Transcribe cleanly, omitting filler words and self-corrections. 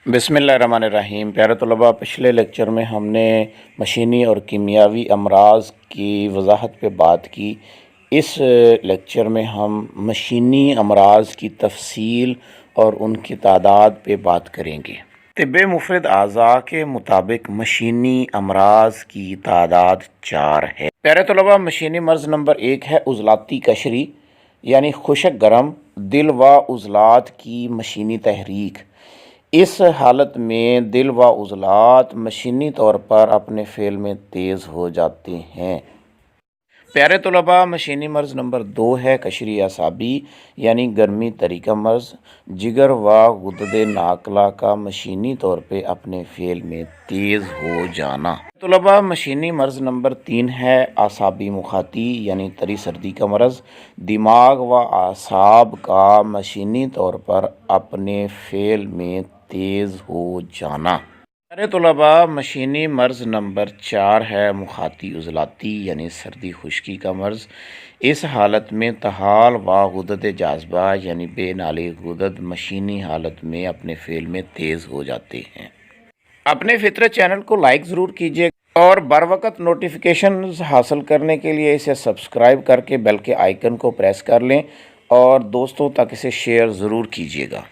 بسم اللہ الرحمن الرحیم۔ پیارے طلباء، پچھلے لیکچر میں ہم نے مشینی اور کیمیاوی امراض کی وضاحت پہ بات کی۔ اس لیکچر میں ہم مشینی امراض کی تفصیل اور ان کی تعداد پہ بات کریں گے۔ طب مفرد اعضاء کے مطابق مشینی امراض کی تعداد 4 ہے۔ پیارے طلباء، مشینی مرض نمبر 1 ہے عضلاتی قشری، یعنی خشک گرم دل و عضلات کی مشینی تحریک۔ اس حالت میں دل و عضلات مشینی طور پر اپنے فعل میں تیز ہو جاتے ہیں۔ پیارے طلباء، مشینی مرض نمبر 2 ہے قشری اعصابی، یعنی گرمی طریقہ مرض، جگر و غدد ناقلہ کا مشینی طور پہ اپنے فعل میں تیز ہو جانا۔ طلباء، مشینی مرض نمبر 3 ہے اعصابی مخاطی، یعنی تری سردی کا مرض، دماغ و اعصاب کا مشینی طور پر اپنے فعل میں تیز ہو جانا۔ پیارے طلباء، مشینی مرض نمبر 4 ہے مخاطی عضلاتی، یعنی سردی خشکی کا مرض۔ اس حالت میں طحال و غدد جاذبہ، یعنی بے نالی غدد مشینی حالت میں اپنے فعل میں تیز ہو جاتے ہیں۔ اپنے فطرت چینل کو لائک ضرور کیجیے اور بر وقت نوٹیفیکیشنز حاصل کرنے کے لیے اسے سبسکرائب کر کے بیل کے آئیکن کو پریس کر لیں اور دوستوں تک اسے شیئر ضرور کیجیے گا۔